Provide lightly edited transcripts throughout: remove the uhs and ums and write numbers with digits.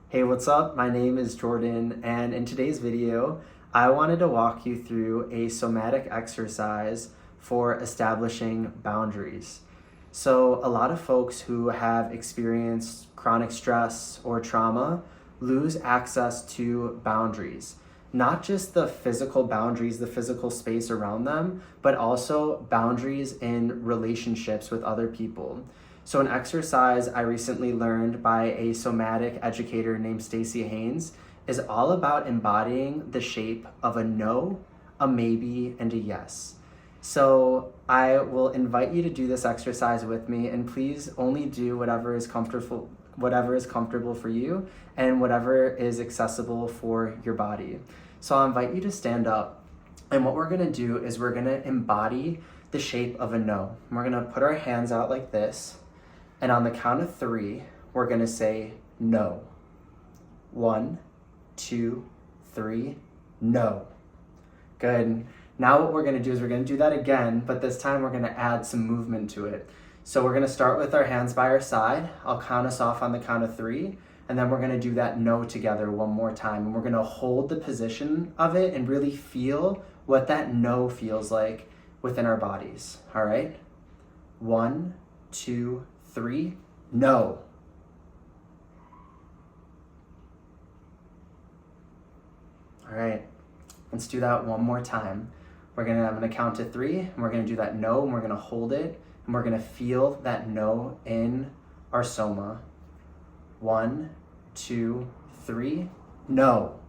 Hey, what's up? My name is Jordan, and in today's video, I wanted to walk you through a somatic exercise for establishing boundaries. So, a lot of folks who have experienced chronic stress or trauma lose access to boundaries. Not just the physical boundaries, the physical space around them, but also boundaries in relationships with other people. So an exercise I recently learned by a somatic educator named Stacey Haines is all about embodying the shape of a no, a maybe, and a yes. So I will invite you to do this exercise with me, and please only do whatever is comfortable for you and whatever is accessible for your body. So I'll invite you to stand up, and what we're gonna do is we're gonna embody the shape of a no. We're gonna put our hands out like this, and on the count of 3, we're gonna say no. 1, 2, 3, no. Good. Now what we're gonna do is we're gonna do that again, but this time we're gonna add some movement to it. So we're gonna start with our hands by our side. I'll count us off on the count of 3, and then we're gonna do that no together one more time. And we're gonna hold the position of it and really feel what that no feels like within our bodies, all right? 1, 2, 3, no. All right, let's do that one more time. I'm gonna count to 3, and we're gonna do that no, and we're gonna hold it, and we're gonna feel that no in our soma. 1, 2, 3, no.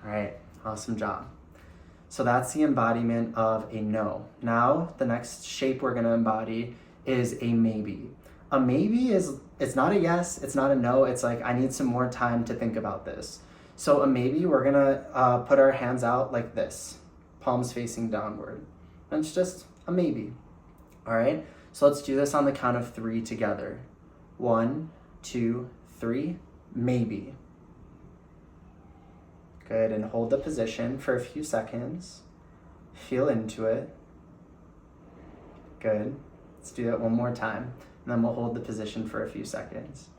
All right, awesome job. So that's the embodiment of a no. Now, the next shape we're gonna embody is a maybe. A maybe it's not a yes, it's not a no, it's like, I need some more time to think about this. So a maybe, we're gonna put our hands out like this, palms facing downward. And it's just a maybe, all right? So let's do this on the count of 3 together. 1, 2, 3, maybe. Good, and hold the position for a few seconds. Feel into it. Good. Let's do that one more time, and then we'll hold the position for a few seconds.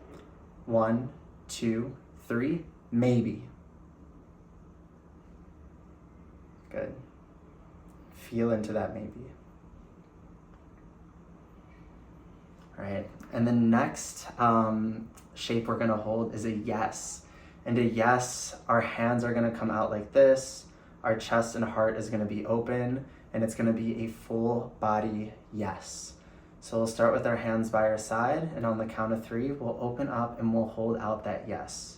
1, 2, 3, maybe. Good. Feel into that maybe. All right, and the next shape we're gonna hold is a yes. And a yes, our hands are gonna come out like this, our chest and heart is gonna be open, and it's gonna be a full body yes. So we'll start with our hands by our side, and on the count of 3, we'll open up and we'll hold out that yes.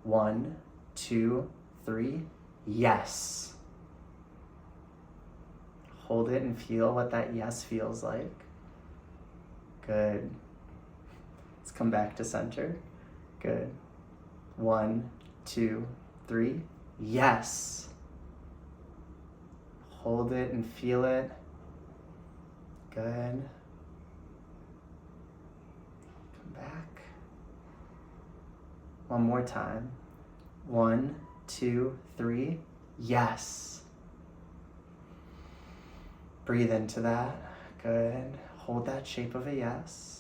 1, 2, 3, yes. Hold it and feel what that yes feels like. Good. Let's come back to center. Good. 1, 2, 3, yes. Hold it and feel it. Good. Come back. One more time. 1, 2, 3, yes. Breathe into that. Good. Hold that shape of a yes.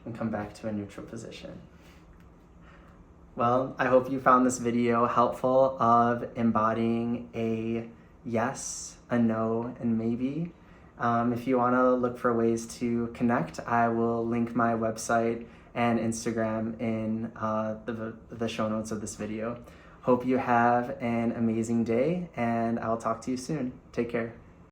And come back to a neutral position. Well, I hope you found this video helpful of embodying a yes, a no, and maybe. If you want to look for ways to connect, I will link my website and Instagram in the show notes of this video. Hope you have an amazing day, and I'll talk to you soon. Take care.